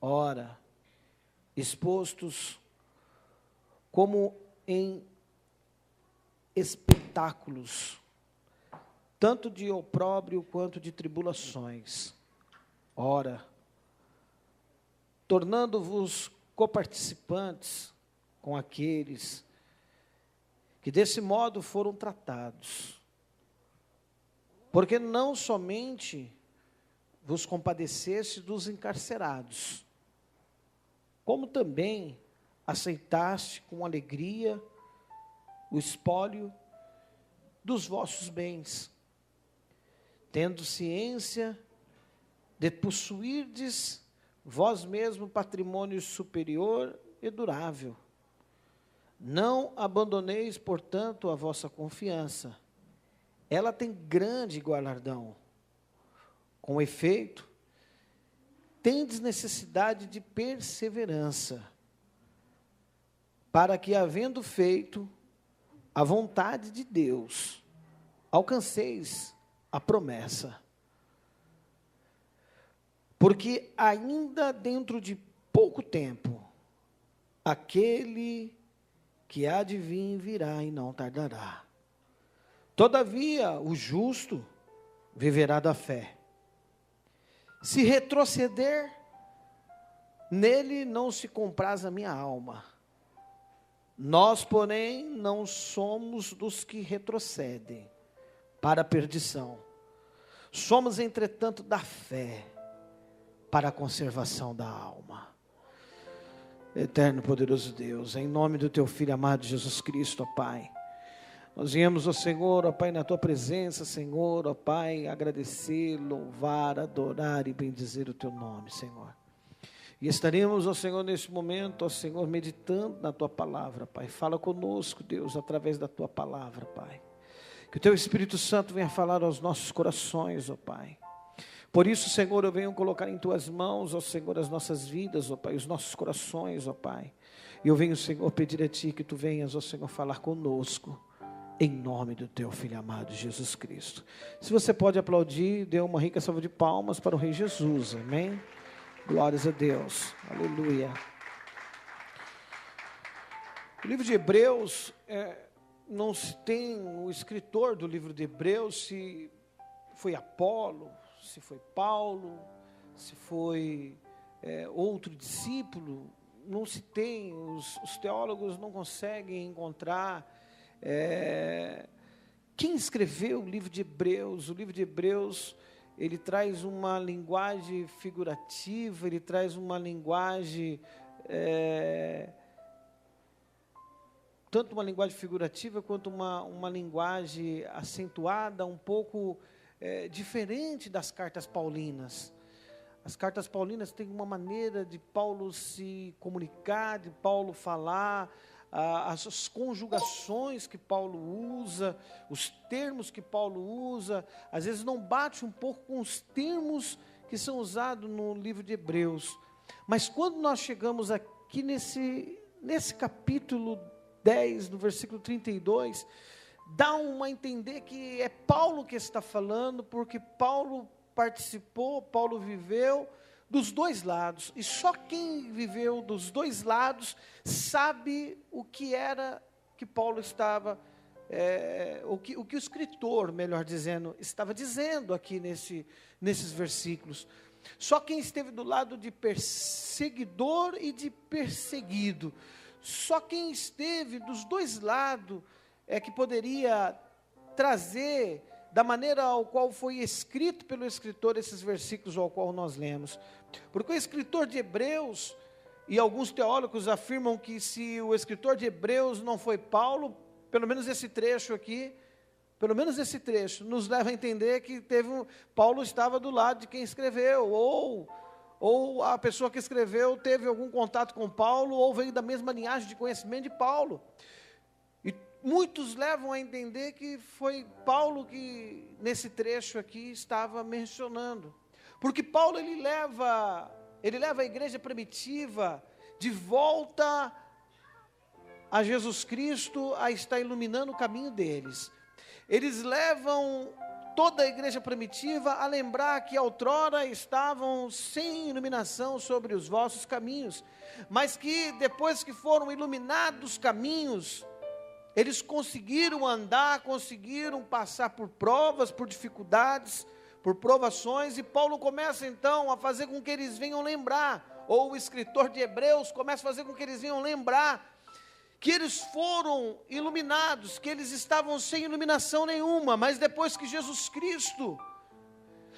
ora, expostos como em espetáculos, tanto de opróbrio quanto de tribulações, ora, tornando-vos coparticipantes com aqueles que desse modo foram tratados, porque não somente vos compadeceste dos encarcerados, como também aceitaste com alegria o espólio dos vossos bens, tendo ciência de possuirdes vós mesmo patrimônio superior e durável. Não abandoneis, portanto, a vossa confiança. Ela tem grande galardão. Com efeito, tendes necessidade de perseverança, para que, havendo feito a vontade de Deus, alcanceis a promessa. Porque ainda dentro de pouco tempo, aquele que há de vir virá e não tardará. Todavia, o justo viverá da fé. Se retroceder, nele não se compraz a minha alma. Nós, porém, não somos dos que retrocedem para a perdição. Somos, entretanto, da fé para a conservação da alma. Eterno, poderoso Deus, em nome do Teu Filho amado Jesus Cristo, ó Pai, nós viemos, ó Senhor, ó Pai, na Tua presença, Senhor, ó Pai, agradecer, louvar, adorar e bendizer o Teu nome, Senhor. E estaremos, ó Senhor, neste momento, ó Senhor, meditando na Tua palavra, Pai. Fala conosco, Deus, através da Tua palavra, Pai. Que o Teu Espírito Santo venha falar aos nossos corações, ó Pai. Por isso, Senhor, eu venho colocar em Tuas mãos, ó Senhor, as nossas vidas, ó Pai, os nossos corações, ó Pai. E eu venho, Senhor, pedir a Ti que Tu venhas, ó Senhor, falar conosco, em nome do Teu Filho amado, Jesus Cristo. Se você pode aplaudir, dê uma rica salva de palmas para o Rei Jesus, amém? Glórias a Deus, aleluia. O livro de Hebreus, não se tem o escritor do livro de Hebreus, se foi Apolo, se foi Paulo, se foi outro discípulo, não se tem, os teólogos não conseguem encontrar quem escreveu o livro de Hebreus. O livro de Hebreus, ele traz uma linguagem figurativa, ele traz uma linguagem, tanto uma linguagem figurativa, quanto uma linguagem acentuada, um pouco diferente das cartas paulinas. As cartas paulinas têm uma maneira de Paulo se comunicar, de Paulo falar, as conjugações que Paulo usa, os termos que Paulo usa, às vezes não bate um pouco com os termos que são usados no livro de Hebreus. Mas quando nós chegamos aqui nesse capítulo 10, no versículo 32, dá a entender que é Paulo que está falando, porque Paulo participou, Paulo viveu dos dois lados, e só quem viveu dos dois lados sabe o que era que Paulo estava, o que o escritor, melhor dizendo, estava dizendo aqui nesses versículos. Só quem esteve do lado de perseguidor e de perseguido, só quem esteve dos dois lados é que poderia trazer da maneira ao qual foi escrito pelo escritor esses versículos ao qual nós lemos. Porque o escritor de Hebreus, e alguns teólogos afirmam que se o escritor de Hebreus não foi Paulo, pelo menos esse trecho aqui, pelo menos esse trecho, nos leva a entender que Paulo estava do lado de quem escreveu, ou a pessoa que escreveu teve algum contato com Paulo, ou veio da mesma linhagem de conhecimento de Paulo. E muitos levam a entender que foi Paulo que, nesse trecho aqui, estava mencionando. Porque Paulo, ele leva a igreja primitiva de volta a Jesus Cristo, a estar iluminando o caminho deles. Eles levam toda a igreja primitiva a lembrar que outrora estavam sem iluminação sobre os vossos caminhos, mas que depois que foram iluminados os caminhos, eles conseguiram andar, conseguiram passar por provas, por dificuldades, por provações, e Paulo começa então a fazer com que eles venham lembrar, ou o escritor de Hebreus começa a fazer com que eles venham lembrar, que eles foram iluminados, que eles estavam sem iluminação nenhuma, mas depois que Jesus Cristo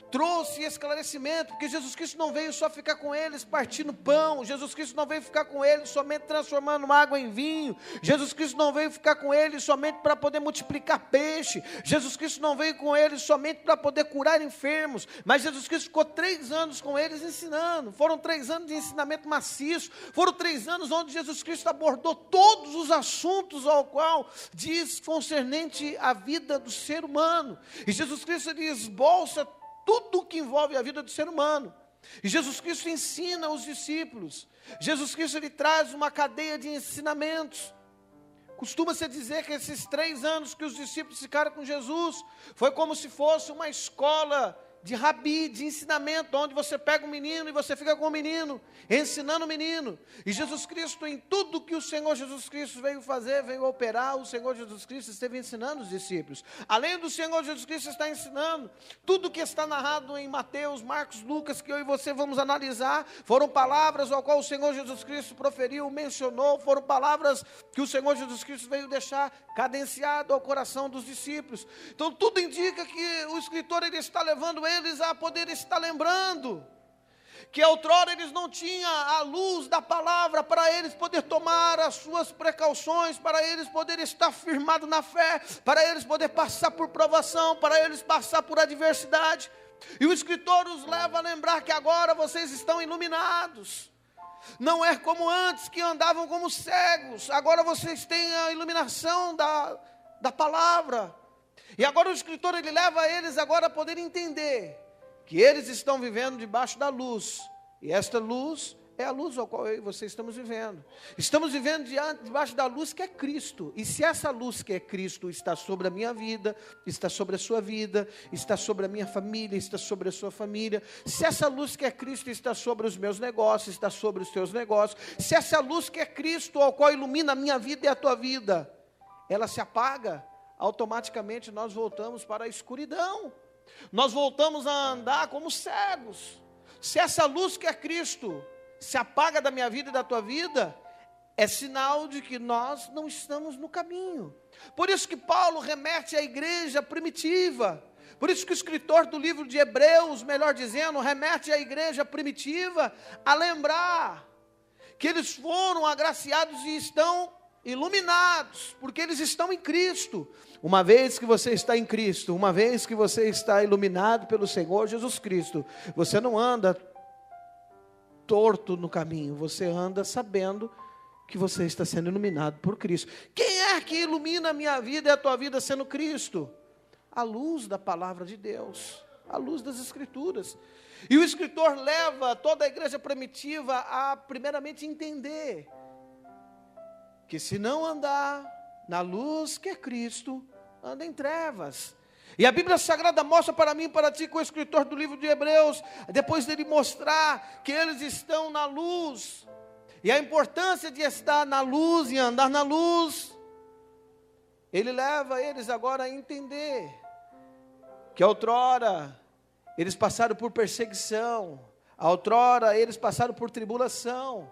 trouxe esclarecimento, porque Jesus Cristo não veio só ficar com eles partindo pão, Jesus Cristo não veio ficar com eles somente transformando água em vinho, Jesus Cristo não veio ficar com eles somente para poder multiplicar peixe, Jesus Cristo não veio com eles somente para poder curar enfermos, mas Jesus Cristo ficou 3 anos com eles ensinando, foram 3 anos de ensinamento maciço, foram 3 anos onde Jesus Cristo abordou todos os assuntos ao qual diz concernente à vida do ser humano, e Jesus Cristo ele esbolça tudo que envolve a vida do ser humano. E Jesus Cristo ensina os discípulos. Jesus Cristo ele traz uma cadeia de ensinamentos. Costuma-se dizer que esses 3 anos que os discípulos ficaram com Jesus, foi como se fosse uma escola de rabi, de ensinamento, onde você pega um menino e você fica com o menino, ensinando o menino. E Jesus Cristo, em tudo que o Senhor Jesus Cristo veio fazer, veio operar, o Senhor Jesus Cristo esteve ensinando os discípulos. Além do Senhor Jesus Cristo estar ensinando, tudo que está narrado em Mateus, Marcos, Lucas, que eu e você vamos analisar, foram palavras ao qual o Senhor Jesus Cristo proferiu, mencionou, foram palavras que o Senhor Jesus Cristo veio deixar cadenciado ao coração dos discípulos. Então tudo indica que o escritor ele está levando eles a poder estar lembrando que outrora eles não tinham a luz da palavra para eles poder tomar as suas precauções, para eles poderem estar firmados na fé, para eles poderem passar por provação, para eles passar por adversidade. E o escritor os leva a lembrar que agora vocês estão iluminados. Não é como antes que andavam como cegos, agora vocês têm a iluminação da palavra. E agora o escritor ele leva eles agora a poder entender que eles estão vivendo debaixo da luz, e esta luz é a luz ao qual eu e você estamos vivendo. Estamos vivendo debaixo da luz que é Cristo, e se essa luz que é Cristo está sobre a minha vida, está sobre a sua vida, está sobre a minha família, está sobre a sua família, se essa luz que é Cristo está sobre os meus negócios, está sobre os teus negócios, se essa luz que é Cristo ao qual ilumina a minha vida e a tua vida, ela se apaga, automaticamente nós voltamos para a escuridão, nós voltamos a andar como cegos. Se essa luz que é Cristo se apaga da minha vida e da tua vida, é sinal de que nós não estamos no caminho. Por isso que Paulo remete à igreja primitiva, por isso que o escritor do livro de Hebreus, melhor dizendo, remete à igreja primitiva a lembrar que eles foram agraciados e estão iluminados, porque eles estão em Cristo. Uma vez que você está em Cristo, uma vez que você está iluminado pelo Senhor Jesus Cristo, você não anda torto no caminho, você anda sabendo que você está sendo iluminado por Cristo. Quem é que ilumina a minha vida e a tua vida sendo Cristo? A luz da palavra de Deus, a luz das Escrituras. E o escritor leva toda a igreja primitiva a primeiramente entender que se não andar na luz que é Cristo, anda em trevas. E a Bíblia Sagrada mostra para mim e para ti, com o escritor do livro de Hebreus, depois dele mostrar que eles estão na luz, e a importância de estar na luz e andar na luz, ele leva eles agora a entender que outrora eles passaram por perseguição, outrora eles passaram por tribulação.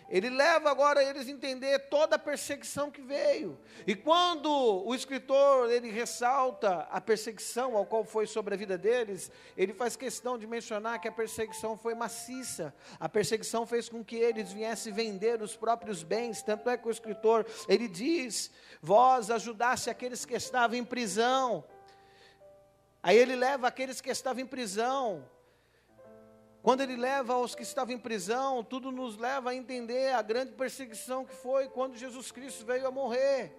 Ele leva agora eles a entender toda a perseguição que veio. E quando o escritor, ele ressalta a perseguição ao qual foi sobre a vida deles, ele faz questão de mencionar que a perseguição foi maciça. A perseguição fez com que eles viessem vender os próprios bens. Tanto é que o escritor, ele diz, vós ajudasse aqueles que estavam em prisão. Aí ele leva aqueles que estavam em prisão. Quando ele leva os que estavam em prisão, tudo nos leva a entender a grande perseguição que foi quando Jesus Cristo veio a morrer.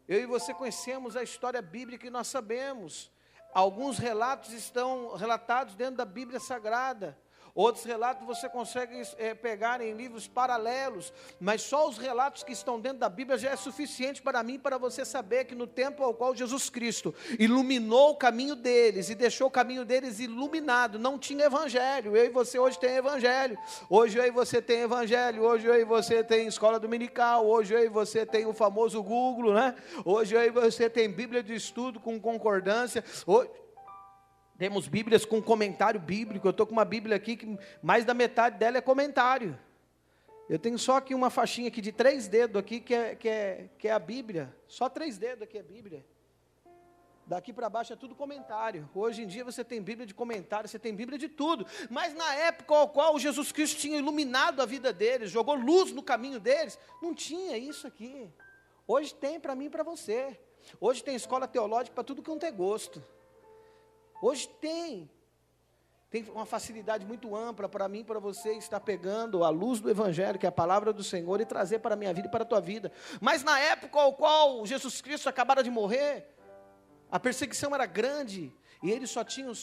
Eu e você conhecemos a história bíblica e nós sabemos. Alguns relatos estão relatados dentro da Bíblia Sagrada, Outros relatos você consegue pegar em livros paralelos, mas só os relatos que estão dentro da Bíblia já é suficiente para mim, para você saber que no tempo ao qual Jesus Cristo iluminou o caminho deles e deixou o caminho deles iluminado, não tinha evangelho. Eu e você hoje tem evangelho, hoje eu e você tem evangelho, hoje eu e você tem escola dominical, hoje eu e você tem o famoso Google, né? Hoje eu e você tem Bíblia de estudo com concordância, hoje temos Bíblias com comentário bíblico. Eu estou com uma Bíblia aqui que mais da metade dela é comentário. Eu tenho só aqui uma faixinha aqui de 3 dedos aqui que é a Bíblia. Só 3 dedos aqui é a Bíblia. Daqui para baixo é tudo comentário. Hoje em dia você tem Bíblia de comentário, você tem Bíblia de tudo. Mas na época ao qual Jesus Cristo tinha iluminado a vida deles, jogou luz no caminho deles, não tinha isso aqui. Hoje tem para mim e para você. Hoje tem escola teológica para tudo que não tem gosto. Hoje tem uma facilidade muito ampla para mim, para você estar pegando a luz do Evangelho, que é a palavra do Senhor, e trazer para a minha vida e para a tua vida. Mas na época ao qual Jesus Cristo acabara de morrer, a perseguição era grande, e eles só tinham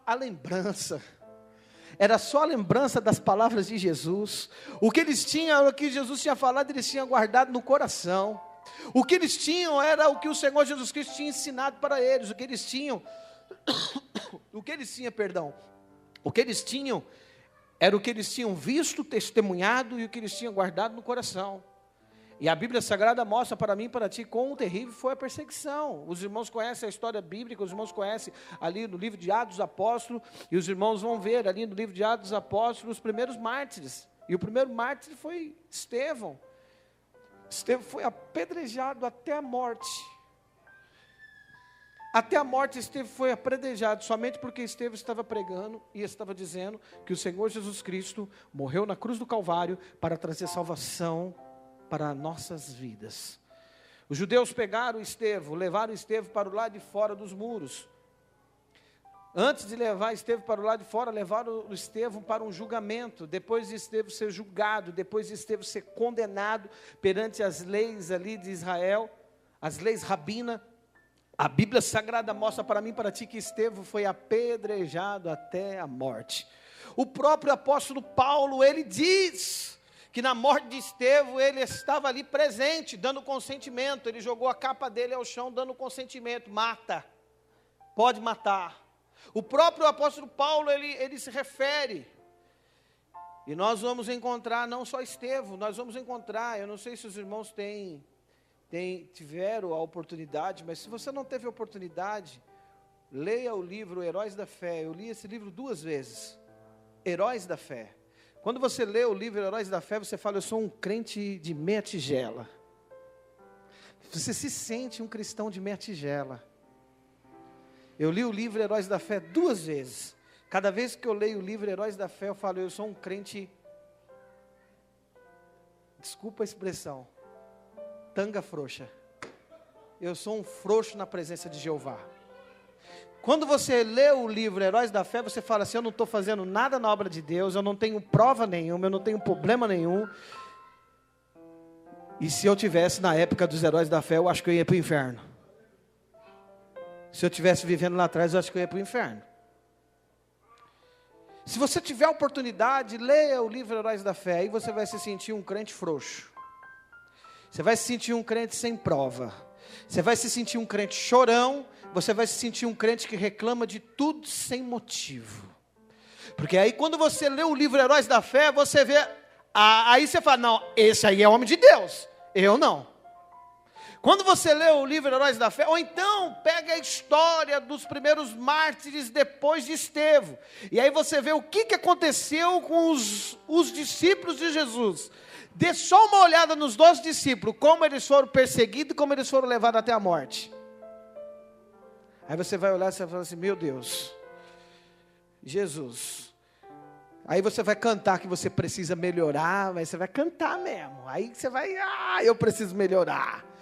a lembrança. Era só a lembrança das palavras de Jesus. O que eles tinham, o que Jesus tinha falado, eles tinham guardado no coração. O que eles tinham era o que o Senhor Jesus Cristo tinha ensinado para eles. O que eles tinham era o que eles tinham visto, testemunhado e o que eles tinham guardado no coração. E a Bíblia Sagrada mostra para mim e para ti quão terrível foi a perseguição. Os irmãos conhecem a história bíblica, os irmãos conhecem ali no livro de Atos dos Apóstolos, e os irmãos vão ver ali no livro de Atos dos Apóstolos os primeiros mártires. E o primeiro mártir foi Estevão. Estevão foi apedrejado até a morte. Até a morte Estevão foi apedrejado, somente porque Estevão estava pregando e estava dizendo que o Senhor Jesus Cristo morreu na cruz do Calvário para trazer salvação para nossas vidas. Os judeus pegaram Estevão, levaram Estevão para o lado de fora dos muros. Antes de levar Estevão para o lado de fora, levaram o Estevão para um julgamento. Depois de Estevão ser julgado, depois de Estevão ser condenado perante as leis ali de Israel, as leis rabinas, a Bíblia Sagrada mostra para mim e para ti que Estevão foi apedrejado até a morte. O próprio apóstolo Paulo, ele diz que na morte de Estevão, ele estava ali presente, dando consentimento. Ele jogou a capa dele ao chão, dando consentimento. Mata, pode matar. O próprio apóstolo Paulo, ele se refere. E nós vamos encontrar não só Estevão, nós vamos encontrar, eu não sei se os irmãos tiveram a oportunidade, mas se você não teve a oportunidade, leia o livro Heróis da Fé. Eu li esse livro 2 vezes, Heróis da Fé. Quando você lê o livro Heróis da Fé, você fala, eu sou um crente de meia tigela. Você se sente um cristão de meia tigela. Eu li o livro Heróis da Fé 2 vezes. Cada vez que eu leio o livro Heróis da Fé, eu falo, eu sou um crente, desculpa a expressão, tanga frouxa. Eu sou um frouxo na presença de Jeová. Quando você lê o livro Heróis da Fé, você fala assim, eu não estou fazendo nada na obra de Deus, eu não tenho prova nenhuma, eu não tenho problema nenhum. E se eu tivesse na época dos Heróis da Fé, eu acho que eu ia para o inferno. Se eu estivesse vivendo lá atrás, eu acho que eu ia para o inferno. Se você tiver a oportunidade, leia o livro Heróis da Fé, aí você vai se sentir um crente frouxo. Você vai se sentir um crente sem prova. Você vai se sentir um crente chorão. Você vai se sentir um crente que reclama de tudo sem motivo. Porque aí quando você lê o livro Heróis da Fé, você vê, aí você fala, não, esse aí é homem de Deus, eu não. Quando você lê o livro Heróis da Fé, ou então pega a história dos primeiros mártires depois de Estevão, e aí você vê o que aconteceu com os discípulos de Jesus. Dê só uma olhada nos 12 discípulos, como eles foram perseguidos e como eles foram levados até a morte. Aí você vai olhar e você vai falar assim, meu Deus, Jesus. Aí você vai cantar que você precisa melhorar, mas você vai cantar mesmo. Aí você vai, eu preciso melhorar.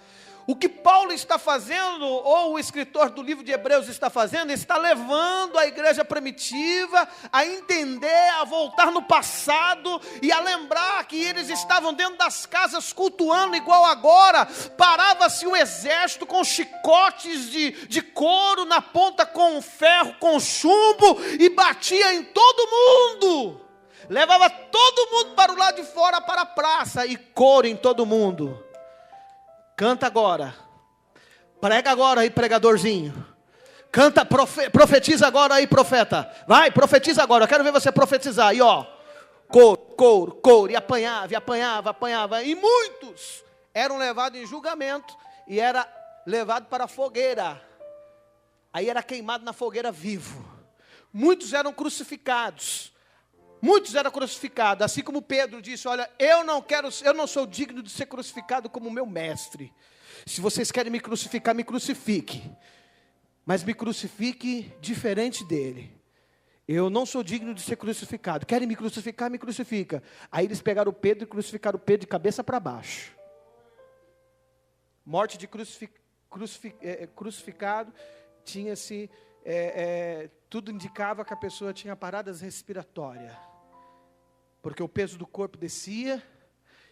O que Paulo está fazendo, ou o escritor do livro de Hebreus está fazendo, está levando a igreja primitiva a entender, a voltar no passado e a lembrar que eles estavam dentro das casas cultuando igual agora. Parava-se o exército com chicotes de couro na ponta, com ferro, com chumbo, e batia em todo mundo. levava todo mundo para o lado de fora, para a praça, e coro em todo mundo. Canta agora, prega agora aí, pregadorzinho. Canta, profetiza agora aí, profeta. Vai, profetiza agora, eu quero ver você profetizar. E ó, couro, e apanhava. E muitos eram levados em julgamento e era levado para a fogueira. Aí era queimado na fogueira vivo. Muitos eram crucificados. Assim como Pedro disse, olha, eu não sou digno de ser crucificado como meu mestre. Se vocês querem me crucificar, me crucifique. Mas me crucifique diferente dele. Eu não sou digno de ser crucificado. Querem me crucificar, me crucifica. Aí eles pegaram Pedro e crucificaram Pedro de cabeça para baixo. Morte de crucificado, tinha-se, tudo indicava que a pessoa tinha paradas respiratórias. Porque o peso do corpo descia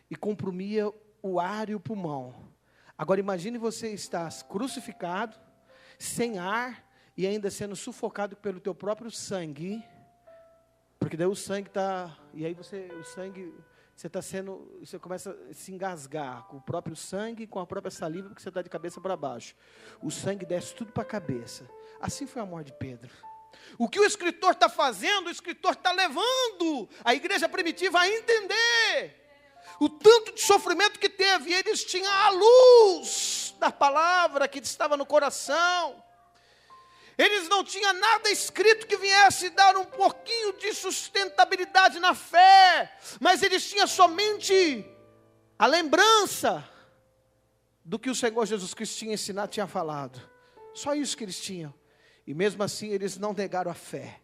e comprimia o ar e o pulmão. Agora imagine você estar crucificado, sem ar e ainda sendo sufocado pelo teu próprio sangue, porque daí o sangue está, e aí você começa a se engasgar com o próprio sangue, com a própria saliva, porque você está de cabeça para baixo. O sangue desce tudo para a cabeça. Assim foi a morte de Pedro. O que o escritor está fazendo, o escritor está levando a igreja primitiva a entender o tanto de sofrimento que teve, e eles tinham a luz da palavra que estava no coração. Eles não tinham nada escrito que viesse dar um pouquinho de sustentabilidade na fé, mas eles tinham somente a lembrança do que o Senhor Jesus Cristo tinha ensinado, tinha falado. Só isso que eles tinham. E mesmo assim eles não negaram a fé.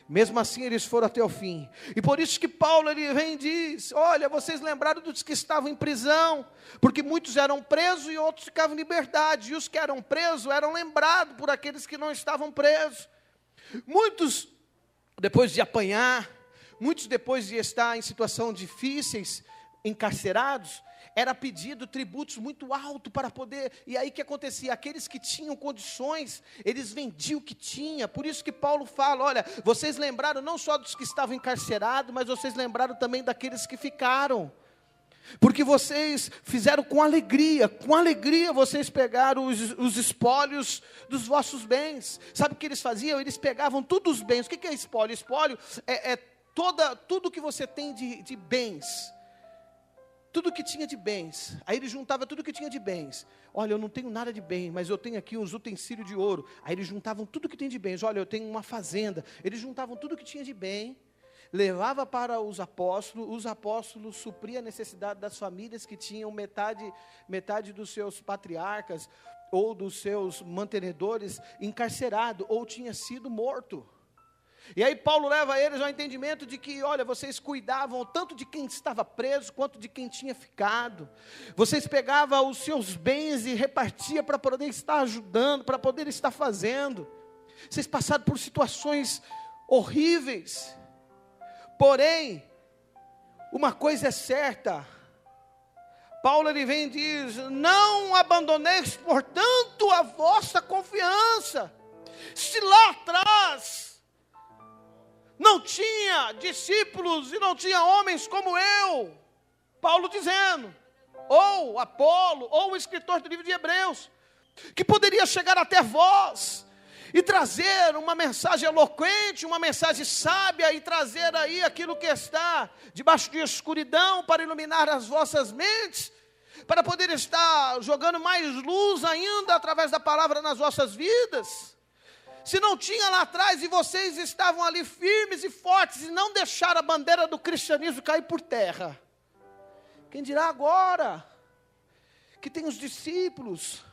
Mesmo assim eles foram até o fim. E por isso que Paulo ele vem e diz, olha, vocês lembraram dos que estavam em prisão, porque muitos eram presos e outros ficavam em liberdade, e os que eram presos eram lembrados por aqueles que não estavam presos. Muitos, depois de apanhar, muitos depois de estar em situações difíceis, encarcerados, era pedido tributos muito altos para poder, e aí o que acontecia? Aqueles que tinham condições, eles vendiam o que tinha. Por isso que Paulo fala, olha, vocês lembraram não só dos que estavam encarcerados, mas vocês lembraram também daqueles que ficaram, porque vocês fizeram com alegria vocês pegaram os espólios dos vossos bens. Sabe o que eles faziam? Eles pegavam todos os bens. O que é espólio? Espólio é tudo que você tem de bens, tudo que tinha de bens. Aí ele juntava tudo que tinha de bens. Olha, eu não tenho nada de bem, mas eu tenho aqui uns utensílios de ouro. Aí eles juntavam tudo que tem de bens. Olha, eu tenho uma fazenda. Eles juntavam tudo que tinha de bem, levava para os apóstolos supriam a necessidade das famílias que tinham metade dos seus patriarcas ou dos seus mantenedores encarcerado ou tinha sido morto. E aí Paulo leva eles ao entendimento de que, olha, vocês cuidavam tanto de quem estava preso, quanto de quem tinha ficado. Vocês pegavam os seus bens e repartiam para poder estar ajudando, para poder estar fazendo. Vocês passaram por situações horríveis. Porém, uma coisa é certa. Paulo ele vem e diz, não abandoneis, portanto, a vossa confiança. Se lá atrás não tinha discípulos e não tinha homens como eu, Paulo dizendo, ou Apolo, ou o escritor do livro de Hebreus, que poderia chegar até vós e trazer uma mensagem eloquente, uma mensagem sábia, e trazer aí aquilo que está debaixo de escuridão para iluminar as vossas mentes, para poder estar jogando mais luz ainda através da palavra nas vossas vidas. Se não tinha lá atrás e vocês estavam ali firmes e fortes e não deixaram a bandeira do cristianismo cair por terra, quem dirá agora que tem os discípulos,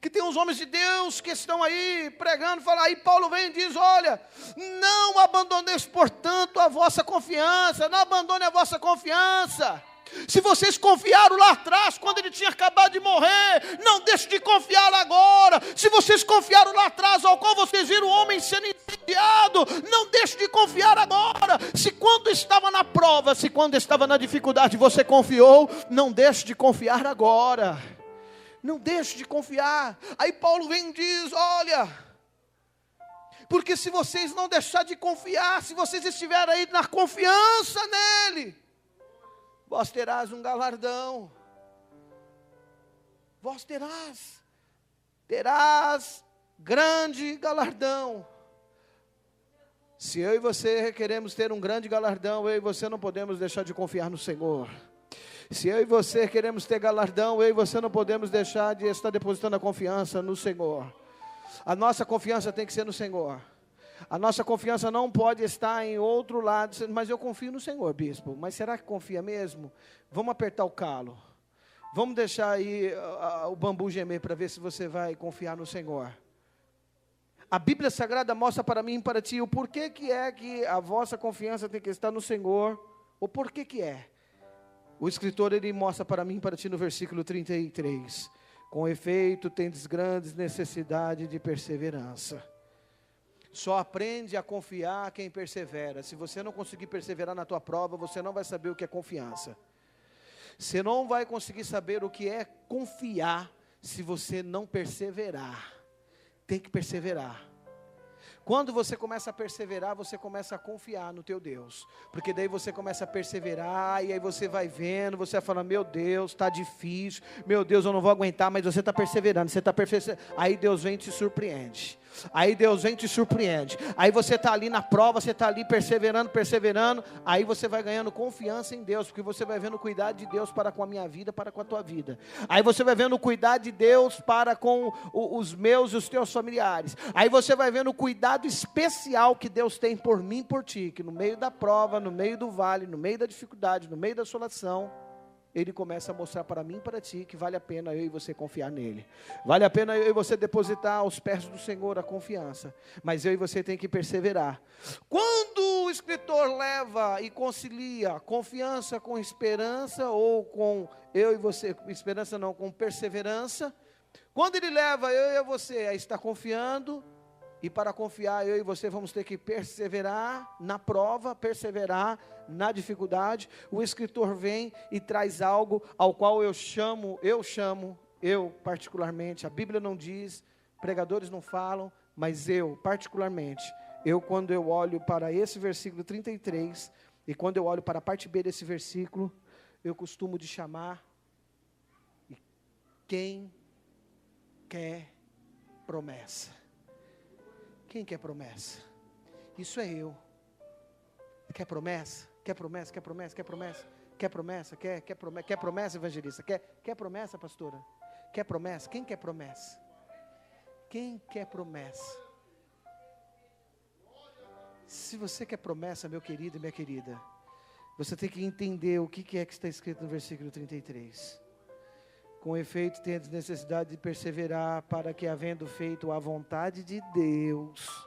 que tem os homens de Deus que estão aí pregando, falam, aí Paulo vem e diz, olha, não abandoneis portanto a vossa confiança, não abandone a vossa confiança. Se vocês confiaram lá atrás, quando ele tinha acabado de morrer, não deixe de confiar agora. Se vocês confiaram lá atrás, ao qual vocês viram o homem sendo incendiado, não deixe de confiar agora. Se quando estava na prova, se quando estava na dificuldade você confiou, não deixe de confiar agora. Não deixe de confiar. Aí Paulo vem e diz, olha, Porque se vocês não deixarem de confiar, se vocês estiverem aí na confiança nele, vós terás um galardão. Vós terás grande galardão. Se eu e você queremos ter um grande galardão, eu e você não podemos deixar de confiar no Senhor. Se eu e você queremos ter galardão, eu e você não podemos deixar de estar depositando a confiança no Senhor. A nossa confiança tem que ser no Senhor. A nossa confiança não pode estar em outro lado. Mas eu confio no Senhor, bispo. Mas será que confia mesmo? Vamos apertar o calo. Vamos deixar aí o bambu gemer para ver se você vai confiar no Senhor. A Bíblia Sagrada mostra para mim e para ti o porquê que é que a vossa confiança tem que estar no Senhor. O porquê que é. O escritor, ele mostra para mim e para ti no versículo 33. Com efeito, tendes grandes necessidade de perseverança. Só aprende a confiar quem persevera. Se você não conseguir perseverar na tua prova, você não vai saber o que é confiança. Você não vai conseguir saber o que é confiar se você não perseverar. Tem que perseverar. Quando você começa a perseverar, você começa a confiar no teu Deus. Porque daí você começa a perseverar, e aí você vai vendo, você vai falando, meu Deus, está difícil, meu Deus, eu não vou aguentar, mas você está perseverando, você está perseverando. Aí Deus vem e te surpreende. Aí Deus vem e te surpreende. Aí você está ali na prova, você está ali perseverando, aí você vai ganhando confiança em Deus, porque você vai vendo o cuidado de Deus para com a minha vida, para com a tua vida. Aí você vai vendo o cuidado de Deus para com os meus e os teus familiares. Aí você vai vendo o cuidado especial que Deus tem por mim e por ti, que no meio da prova, no meio do vale, no meio da dificuldade, no meio da assolação, Ele começa a mostrar para mim e para ti que vale a pena eu e você confiar nele. Vale a pena eu e você depositar aos pés do Senhor a confiança. Mas eu e você tem que perseverar. Quando o escritor leva e concilia confiança com esperança, ou com eu e você, esperança não, com perseverança. Quando ele leva eu e você a estar confiando, e para confiar, eu e você vamos ter que perseverar na prova, perseverar na dificuldade. O escritor vem e traz algo ao qual eu particularmente, a Bíblia não diz, pregadores não falam, mas eu particularmente, quando eu olho para esse versículo 33, e quando eu olho para a parte B desse versículo, eu costumo de chamar, quem quer promessa? Quem quer promessa? Isso é eu. Quer promessa? Quer promessa? Quer promessa? Quer promessa? Quer promessa? Quer promessa? Quer promessa, evangelista? Quer promessa, pastora? Quer promessa? Quem quer promessa? Quem quer promessa? Se você quer promessa, meu querido e minha querida, você tem que entender o que é que está escrito no versículo 33. Com efeito, tendes necessidade de perseverar, para que, havendo feito a vontade de Deus.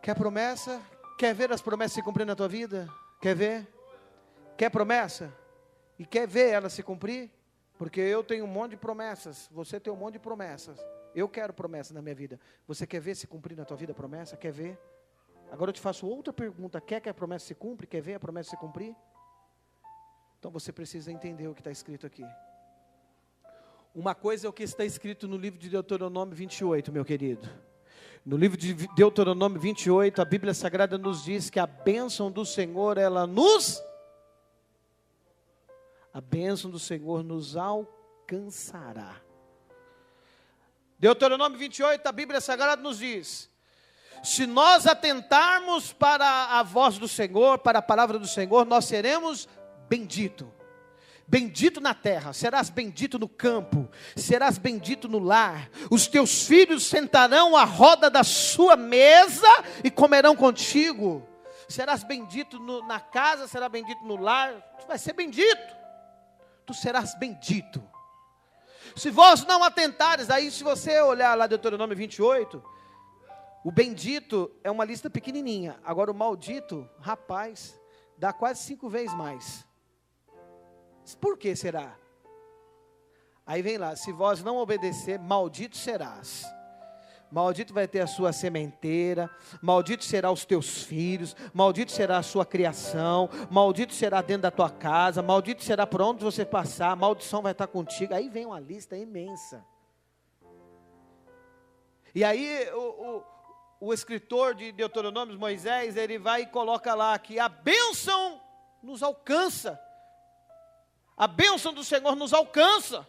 Quer promessa? Quer ver as promessas se cumprir na tua vida? Quer ver? Quer promessa? E quer ver ela se cumprir? Porque eu tenho um monte de promessas, você tem um monte de promessas. Eu quero promessa na minha vida. Você quer ver se cumprir na tua vida a promessa? Quer ver? Agora eu te faço outra pergunta. Quer que a promessa se cumpra? Quer ver a promessa se cumprir? Então você precisa entender o que está escrito aqui. Uma coisa é o que está escrito no livro de Deuteronômio 28, meu querido. No livro de Deuteronômio 28, a Bíblia Sagrada nos diz que a bênção do Senhor, a bênção do Senhor nos alcançará. Deuteronômio 28, a Bíblia Sagrada nos diz: se nós atentarmos para a voz do Senhor, para a palavra do Senhor, nós seremos bendito na terra, serás bendito no campo, serás bendito no lar, os teus filhos sentarão à roda da sua mesa e comerão contigo, serás bendito na casa, serás bendito no lar, tu vai ser bendito, tu serás bendito. Se vós não atentares, aí se você olhar lá Deuteronômio 28, o bendito é uma lista pequenininha, agora o maldito, rapaz, dá quase 5 vezes mais. Por que será? Aí vem lá, se vós não obedecer, maldito serás. Maldito vai ter a sua sementeira, maldito será os teus filhos, maldito será a sua criação, maldito será dentro da tua casa, maldito será por onde você passar, a maldição vai estar contigo. Aí vem uma lista imensa. E aí o escritor de Deuteronômio, Moisés, ele vai e coloca lá que a bênção nos alcança. A bênção do Senhor nos alcança.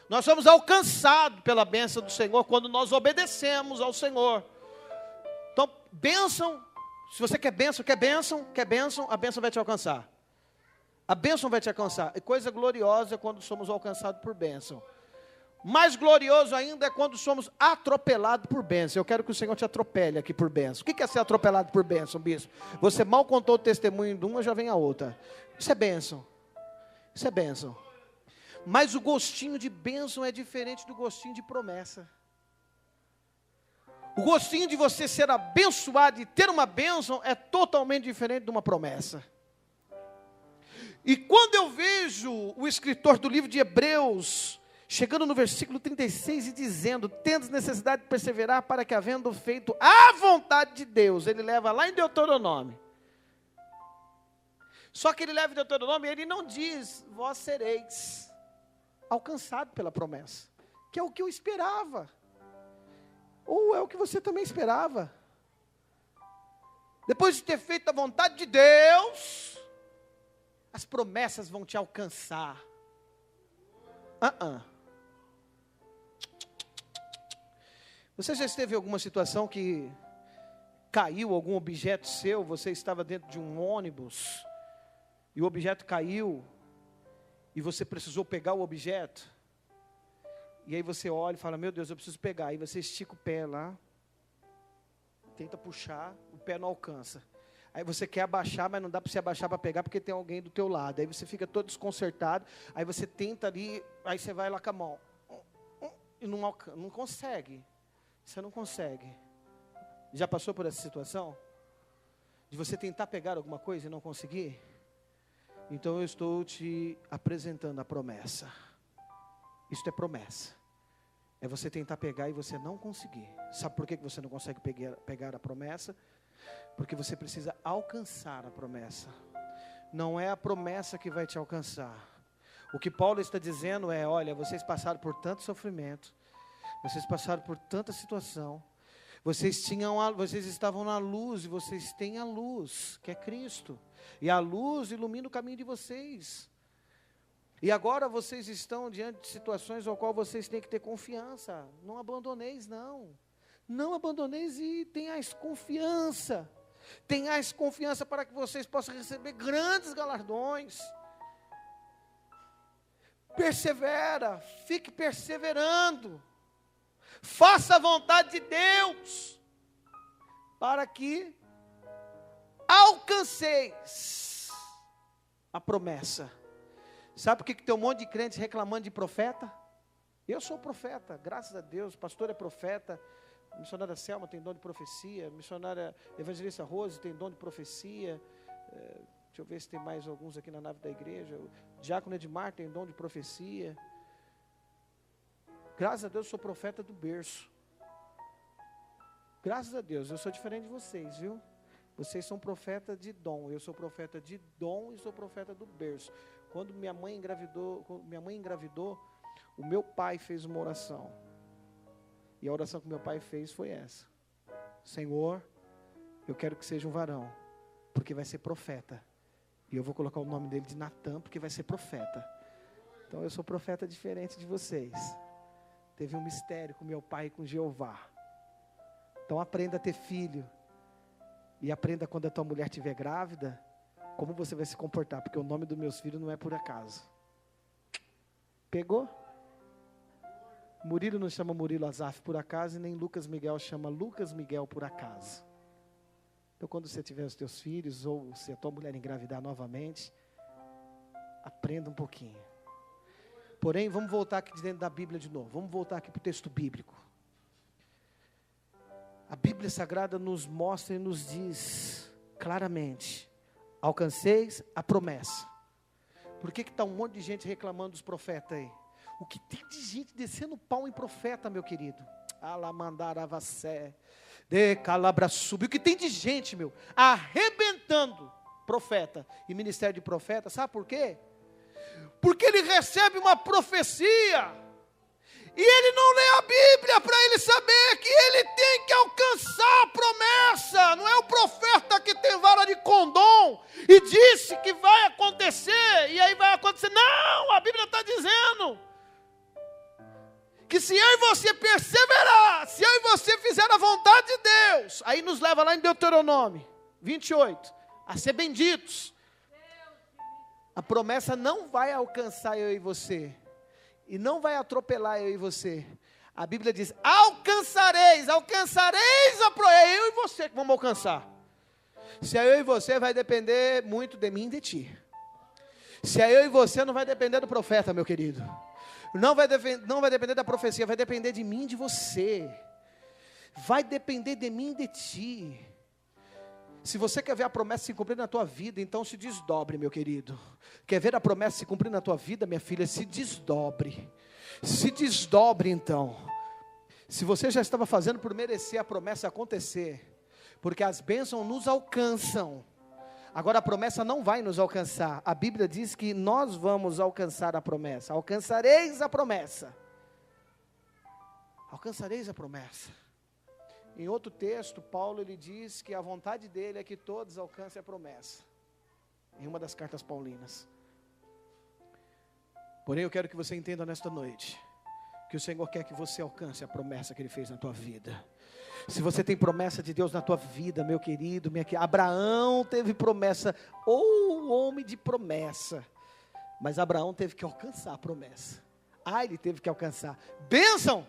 Nós somos alcançados pela bênção do Senhor quando nós obedecemos ao Senhor. Então, bênção, se você quer bênção, a bênção vai te alcançar. A bênção vai te alcançar. E coisa gloriosa é quando somos alcançados por bênção. Mais glorioso ainda é quando somos atropelados por bênção. Eu quero que o Senhor te atropele aqui por bênção. O que é ser atropelado por bênção, bispo? Você mal contou o testemunho de uma, já vem a outra. Isso é bênção. Isso é bênção. Mas o gostinho de bênção é diferente do gostinho de promessa. O gostinho de você ser abençoado e ter uma bênção é totalmente diferente de uma promessa. E quando eu vejo o escritor do livro de Hebreus, chegando no versículo 36 e dizendo, tendes necessidade de perseverar para que havendo feito a vontade de Deus, ele leva lá em Deuteronômio. Só que ele leva em Deuteronômio e ele não diz, vós sereis alcançado pela promessa, que é o que eu esperava, ou é o que você também esperava. Depois de ter feito a vontade de Deus, as promessas vão te alcançar. Você já esteve em alguma situação que caiu algum objeto seu, você estava dentro de um ônibus, e o objeto caiu, e você precisou pegar o objeto, e aí você olha e fala, meu Deus, eu preciso pegar, aí você estica o pé lá, tenta puxar, o pé não alcança, aí você quer abaixar, mas não dá para você abaixar para pegar, porque tem alguém do teu lado, aí você fica todo desconcertado, aí você tenta ali, aí você vai lá com a mão, e não consegue, você não consegue. Já passou por essa situação? De você tentar pegar alguma coisa e não conseguir? Então eu estou te apresentando a promessa. Isso é promessa. É você tentar pegar e você não conseguir. Sabe por que você não consegue pegar a promessa? Porque você precisa alcançar a promessa. Não é a promessa que vai te alcançar. O que Paulo está dizendo é, olha, vocês passaram por tanto sofrimento, vocês passaram por tanta situação, vocês estavam na luz e vocês têm a luz, que é Cristo. E a luz ilumina o caminho de vocês. E agora vocês estão diante de situações ao qual vocês têm que ter confiança. Não abandoneis, não. Não abandoneis e tenhais confiança. Tenhais confiança para que vocês possam receber grandes galardões. Persevera, fique perseverando. Faça a vontade de Deus, para que alcanceis a promessa. Sabe por que tem um monte de crentes reclamando de profeta? Eu sou profeta, graças a Deus, pastor é profeta, a missionária Selma tem dom de profecia, a missionária evangelista Rose tem dom de profecia, deixa eu ver se tem mais alguns aqui na nave da igreja, o diácono Edmar tem dom de profecia. Graças a Deus eu sou profeta do berço. Graças a Deus, eu sou diferente de vocês, viu? Vocês são profeta de dom, eu sou profeta de dom e sou profeta do berço. Quando minha mãe engravidou, o meu pai fez uma oração. E a oração que meu pai fez foi essa: Senhor, eu quero que seja um varão, porque vai ser profeta. E eu vou colocar o nome dele de Natan, porque vai ser profeta. Então eu sou profeta diferente de vocês. Teve um mistério com meu pai e com Jeová. Então aprenda a ter filho. E aprenda quando a tua mulher estiver grávida, como você vai se comportar. Porque o nome dos meus filhos não é por acaso. Pegou? Murilo não chama Murilo Azaf por acaso, e nem Lucas Miguel chama Lucas Miguel por acaso. Então quando você tiver os teus filhos, ou se a tua mulher engravidar novamente, aprenda um pouquinho. Porém, vamos voltar aqui dentro da Bíblia de novo. Vamos voltar aqui para o texto bíblico. A Bíblia Sagrada nos mostra e nos diz claramente: alcanceis a promessa. Por que está um monte de gente reclamando dos profetas aí? O que tem de gente descendo pau em profeta, meu querido? Alamandaravacé, de calabrassubi. O que tem de gente, meu, arrebentando profeta e ministério de profeta, sabe por quê? Porque ele recebe uma profecia, E ele não lê a Bíblia para ele saber que ele tem que alcançar a promessa. Não é o profeta que tem vara de condom e disse que vai acontecer, e aí vai acontecer. Não, a Bíblia está dizendo que se eu e você perseverar, se eu e você fizer a vontade de Deus, aí nos leva lá em Deuteronômio 28, a ser benditos. A promessa não vai alcançar eu e você, e não vai atropelar eu e você. A Bíblia diz, alcançareis a promessa, eu e você que vamos alcançar. Se é eu e você, vai depender muito de mim e de ti. Se é eu e você, não vai depender do profeta, meu querido. Não vai depender da profecia, vai depender de mim e de você. Vai depender de mim e de ti. Se você quer ver a promessa se cumprir na tua vida, então se desdobre, meu querido. Quer ver a promessa se cumprir na tua vida, minha filha? Se desdobre. Se desdobre então. Se você já estava fazendo por merecer a promessa acontecer, porque as bênçãos nos alcançam, agora a promessa não vai nos alcançar. A Bíblia diz que nós vamos alcançar a promessa. Alcançareis a promessa. Alcançareis a promessa. Em outro texto, Paulo ele diz que a vontade dele é que todos alcancem a promessa. Em uma das cartas paulinas. Porém, eu quero que você entenda nesta noite que o Senhor quer que você alcance a promessa que Ele fez na tua vida. Se você tem promessa de Deus na tua vida, meu querido, Abraão teve promessa, ou homem de promessa, mas Abraão teve que alcançar a promessa. Ele teve que alcançar. Bênção!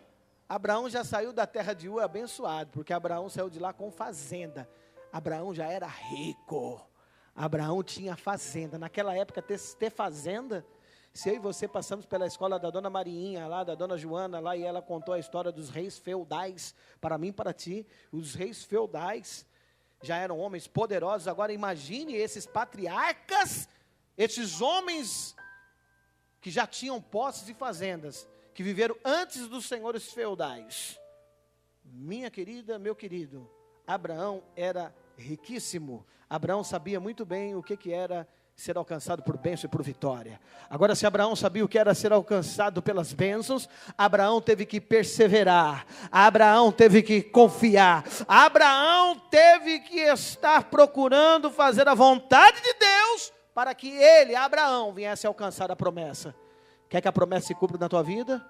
Abraão já saiu da terra de Ur abençoado, porque Abraão saiu de lá com fazenda. Abraão já era rico. Abraão tinha fazenda. Naquela época, ter fazenda, se eu e você passamos pela escola da dona Mariinha, lá, da dona Joana, lá, e ela contou a história dos reis feudais, para mim e para ti, os reis feudais já eram homens poderosos. Agora imagine esses patriarcas, esses homens que já tinham posses e fazendas, que viveram antes dos senhores feudais. Minha querida, meu querido, Abraão era riquíssimo. Abraão sabia muito bem o que era ser alcançado por bênção e por vitória. Agora, se Abraão sabia o que era ser alcançado pelas bênçãos, Abraão teve que perseverar, Abraão teve que confiar, Abraão teve que estar procurando fazer a vontade de Deus, para que ele, Abraão, viesse alcançar a promessa. Quer que a promessa se cumpra na tua vida?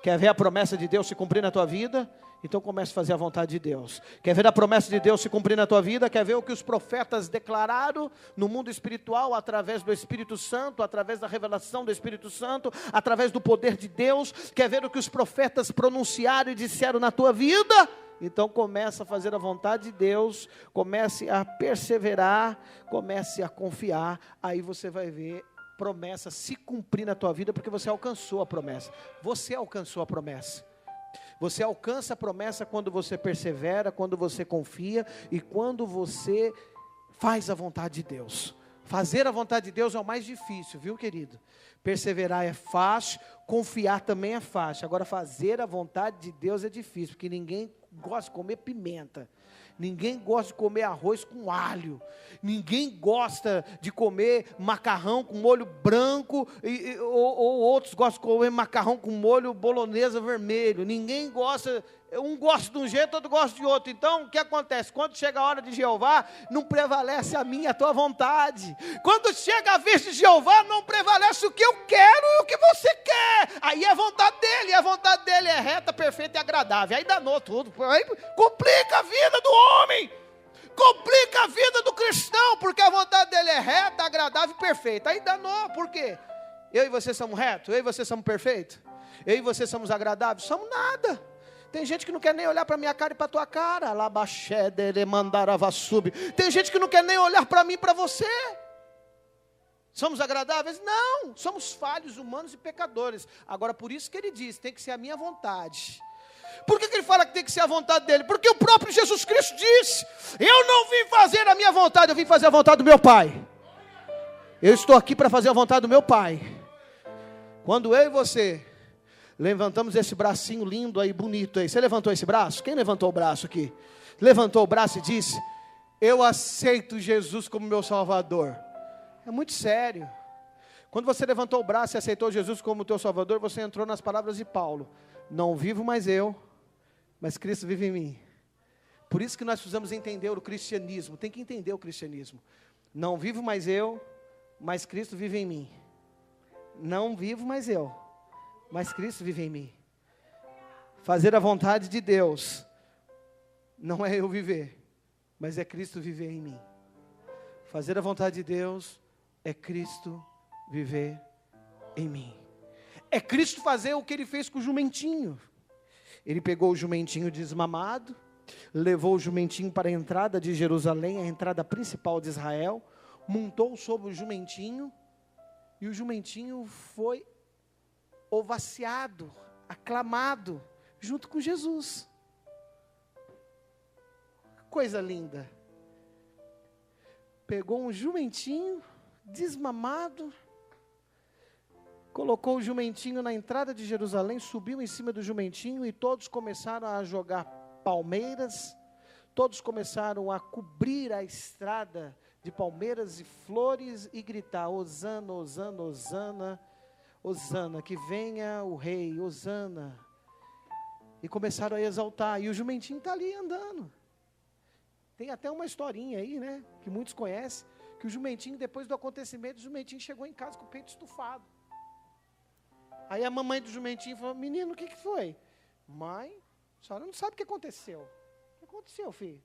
Quer ver a promessa de Deus se cumprir na tua vida? Então comece a fazer a vontade de Deus. Quer ver a promessa de Deus se cumprir na tua vida? Quer ver o que os profetas declararam no mundo espiritual, através do Espírito Santo, através da revelação do Espírito Santo, através do poder de Deus? Quer ver o que os profetas pronunciaram e disseram na tua vida? Então comece a fazer a vontade de Deus, comece a perseverar, comece a confiar, aí você vai ver promessa se cumprir na tua vida, porque você alcançou a promessa. Você alcançou a promessa. Você alcança a promessa quando você persevera, quando você confia e quando você faz a vontade de Deus. Fazer a vontade de Deus é o mais difícil, viu, querido? Perseverar é fácil, confiar também é fácil. Agora, fazer a vontade de Deus é difícil, porque ninguém gosta de comer pimenta. Ninguém gosta de comer arroz com alho. Ninguém gosta de comer macarrão com molho branco. Ou outros gostam de comer macarrão com molho bolonhesa vermelho. Ninguém gosta. Um gosta de um jeito, outro gosta de outro. Então, o que acontece? Quando chega a hora de Jeová, não prevalece a minha, a tua vontade. Quando chega a vez de Jeová, não prevalece o que eu quero e o que você quer. Aí é a vontade dele, e a vontade dele é reta, perfeita e agradável. Aí danou tudo. Aí complica a vida do homem. Complica a vida do cristão, porque a vontade dele é reta, agradável e perfeita. Aí danou, por quê? Eu e você somos retos? Eu e você somos perfeitos? Eu e você somos agradáveis? Somos nada. Tem gente que não quer nem olhar para a minha cara e para a tua cara. Tem gente que não quer nem olhar para mim e para você. Somos agradáveis? Não, somos falhos, humanos e pecadores. Agora, por isso que ele diz, tem que ser a minha vontade. Por que ele fala que tem que ser a vontade dele? Porque o próprio Jesus Cristo disse, eu não vim fazer a minha vontade, eu vim fazer a vontade do meu Pai. Eu estou aqui para fazer a vontade do meu Pai. Quando eu e você levantamos esse bracinho lindo aí, bonito aí. Você levantou esse braço? Quem levantou o braço aqui? Levantou o braço e disse, eu aceito Jesus como meu Salvador. É muito sério. Quando você levantou o braço e aceitou Jesus como teu Salvador, você entrou nas palavras de Paulo: não vivo mais eu, mas Cristo vive em mim. Por isso que nós precisamos entender o cristianismo. Tem que entender o cristianismo. Não vivo mais eu, mas Cristo vive em mim. Não vivo mais eu, mas Cristo vive em mim. Fazer a vontade de Deus não é eu viver, mas é Cristo viver em mim. Fazer a vontade de Deus é Cristo viver em mim. É Cristo fazer o que Ele fez com o jumentinho. Ele pegou o jumentinho desmamado, levou o jumentinho para a entrada de Jerusalém, a entrada principal de Israel, montou sobre o jumentinho, e o jumentinho foi ovaciado, aclamado, junto com Jesus. Coisa linda. Pegou um jumentinho desmamado, colocou o jumentinho na entrada de Jerusalém, subiu em cima do jumentinho e todos começaram a jogar palmeiras, todos começaram a cobrir a estrada de palmeiras e flores e gritar: Hosana, Hosana, Hosana, Hosana, que venha o rei, Hosana. E começaram a exaltar, e o jumentinho está ali andando. Tem até uma historinha aí, né, que muitos conhecem, que o jumentinho, depois do acontecimento, o jumentinho chegou em casa com o peito estufado. Aí a mamãe do jumentinho falou: menino, o que foi? Mãe, a senhora não sabe o que aconteceu. O que aconteceu, filho?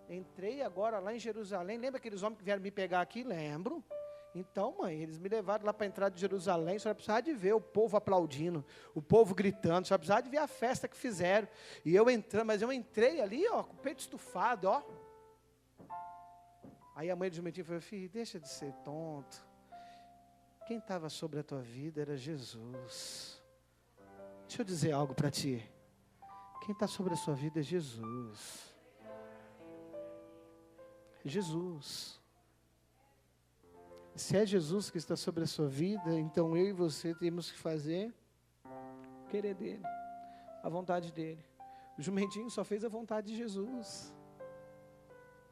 Entrei agora lá em Jerusalém, lembra aqueles homens que vieram me pegar aqui? Lembro. Então, mãe, eles me levaram lá para a entrada de Jerusalém, a senhora precisava de ver o povo aplaudindo, o povo gritando, a senhora precisava de ver a festa que fizeram. E eu entrando, mas eu entrei ali, ó, com o peito estufado, ó. Aí a mãe do jumentinho falou: filho, deixa de ser tonto. Quem estava sobre a tua vida era Jesus. Deixa eu dizer algo para ti. Quem está sobre a sua vida é Jesus. Jesus. Se é Jesus que está sobre a sua vida, então eu e você temos que fazer o querer dele, a vontade dele. O jumentinho só fez a vontade de Jesus.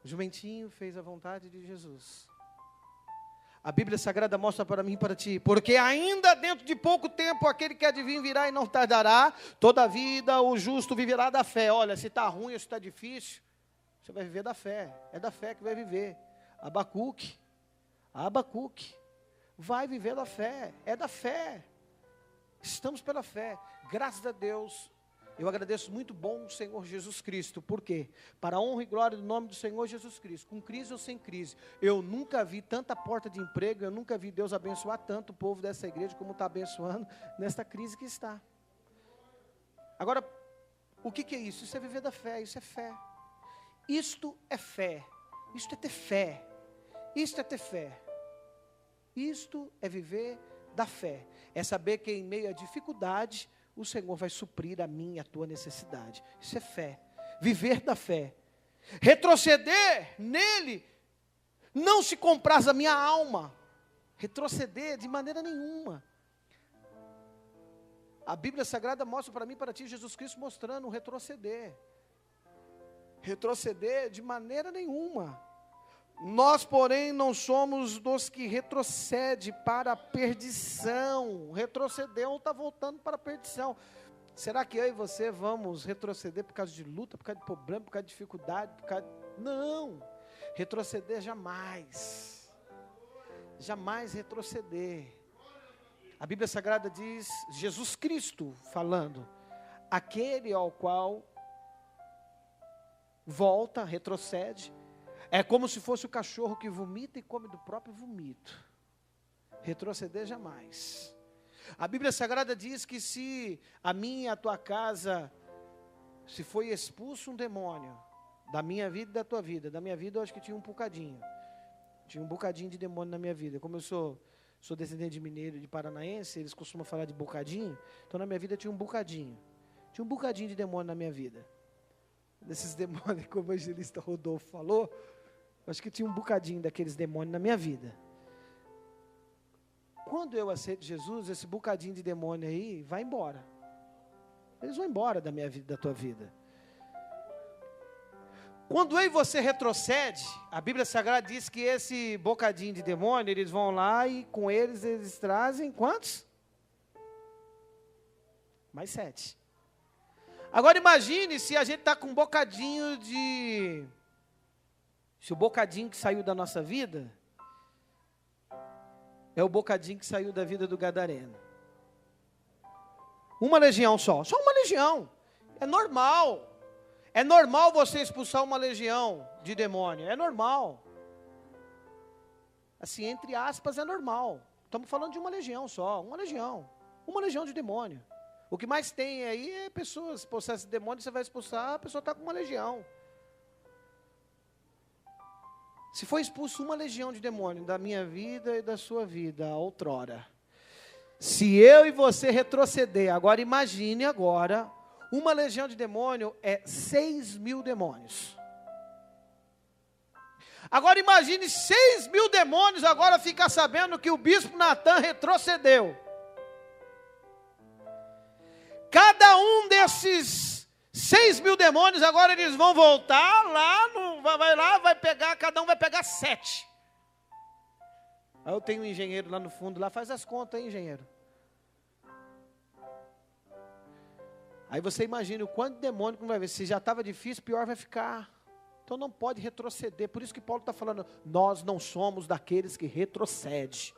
O jumentinho fez a vontade de Jesus. A Bíblia Sagrada mostra para mim e para ti: porque ainda dentro de pouco tempo aquele que há de vir virá e não tardará, toda a vida o justo viverá da fé. Olha, se está ruim ou se está difícil, você vai viver da fé. É da fé que vai viver. Abacuque vai viver da fé, é da fé. Estamos pela fé. Graças a Deus, eu agradeço muito bom o Senhor Jesus Cristo. Por quê? Para a honra e glória do nome do Senhor Jesus Cristo, com crise ou sem crise, eu nunca vi tanta porta de emprego, eu nunca vi Deus abençoar tanto o povo dessa igreja como está abençoando nesta crise que está. Agora, o que é isso? Isso é viver da fé, isso é fé. Isto é fé, isto é ter fé, isto é ter fé. Isto é viver da fé, é saber que em meio à dificuldade, o Senhor vai suprir a minha e a tua necessidade. Isso é fé, viver da fé. Retroceder nele, não se compraz a minha alma, retroceder de maneira nenhuma. A Bíblia Sagrada mostra para mim e para ti, Jesus Cristo mostrando o retroceder. Retroceder de maneira nenhuma. Nós, porém, não somos dos que retrocede para a perdição. Retrocedeu, está voltando para a perdição. Será que eu e você vamos retroceder por causa de luta, por causa de problema, por causa de dificuldade? Não, retroceder jamais. Jamais retroceder. A Bíblia Sagrada diz, Jesus Cristo falando, aquele ao qual volta, retrocede, é como se fosse o cachorro que vomita e come do próprio vomito. Retroceder jamais. A Bíblia Sagrada diz que se a minha e a tua casa, se foi expulso um demônio, da minha vida e da tua vida, da minha vida eu acho que tinha um bocadinho de demônio na minha vida. Como eu sou descendente de mineiro e de paranaense, eles costumam falar de bocadinho, então na minha vida tinha um bocadinho de demônio na minha vida. Desses demônios, como o evangelista Rodolfo falou, acho que tinha um bocadinho daqueles demônios na minha vida. Quando eu aceito Jesus, esse bocadinho de demônio aí vai embora. Eles vão embora da minha vida, da tua vida. Quando eu e você retrocede, a Bíblia Sagrada diz que esse bocadinho de demônio, eles vão lá e com eles trazem quantos? Mais 7. Agora imagine se a gente está com um bocadinho de... Se o bocadinho que saiu da nossa vida é o bocadinho que saiu da vida do gadareno. Uma legião só uma legião. É normal. É normal você expulsar uma legião de demônio. É normal. Assim, entre aspas, é normal. Estamos falando de uma legião só. Uma legião de demônio. O que mais tem aí é pessoas possessas de demônio, você vai expulsar, a pessoa está com uma legião. Se foi expulso uma legião de demônio da minha vida e da sua vida, outrora. Se eu e você retroceder, agora imagine agora, uma legião de demônio é 6.000 demônios. Agora imagine 6.000 demônios agora ficar sabendo que o bispo Natan retrocedeu. Cada um desses 6.000 demônios, agora eles vão voltar lá, vai pegar, cada um vai pegar 7. Aí eu tenho um engenheiro lá no fundo, lá faz as contas, hein, engenheiro? Aí você imagina o quanto de demônio que não vai ver. Se já estava difícil, pior vai ficar. Então não pode retroceder. Por isso que Paulo está falando, nós não somos daqueles que retrocedem.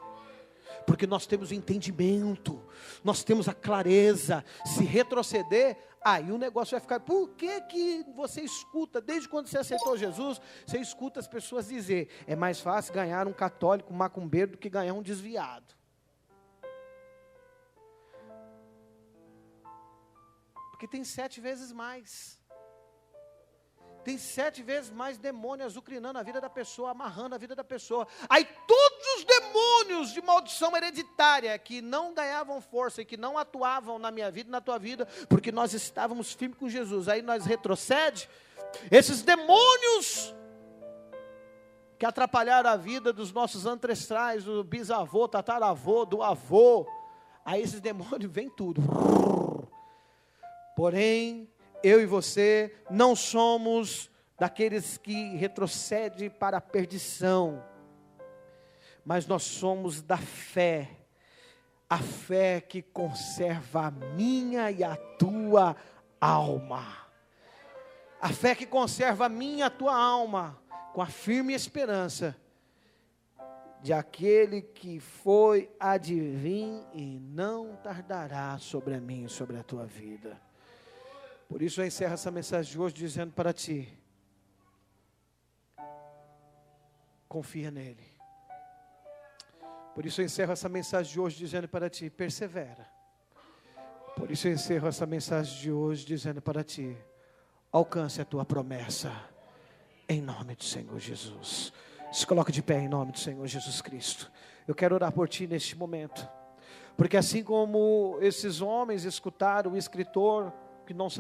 Porque nós temos o entendimento, nós temos a clareza. Se retroceder, aí o negócio vai ficar. Por que você escuta, desde quando você aceitou Jesus, você escuta as pessoas dizer, é mais fácil ganhar um católico macumbeiro do que ganhar um desviado. Porque tem 7 vezes mais. Tem 7 vezes mais demônio azucrinando a vida da pessoa, amarrando a vida da pessoa. Aí todos os demônios de maldição hereditária que não ganhavam força e que não atuavam na minha vida e na tua vida, porque nós estávamos firmes com Jesus, aí nós retrocede. Esses demônios que atrapalharam a vida dos nossos ancestrais, do bisavô, tataravô, do avô, aí esses demônios vêm tudo. Porém, eu e você não somos daqueles que retrocedem para a perdição, mas nós somos da fé, a fé que conserva a minha e a tua alma, a fé que conserva a minha e a tua alma, com a firme esperança de aquele que foi, há de vir e não tardará sobre a minha e sobre a tua vida. Por isso eu encerro essa mensagem de hoje dizendo para ti, confia nele. Por isso eu encerro essa mensagem de hoje dizendo para ti, persevera. Por isso eu encerro essa mensagem de hoje dizendo para ti, alcance a tua promessa, em nome do Senhor Jesus. Se coloque de pé em nome do Senhor Jesus Cristo. Eu quero orar por ti neste momento, porque assim como esses homens escutaram o escritor, que não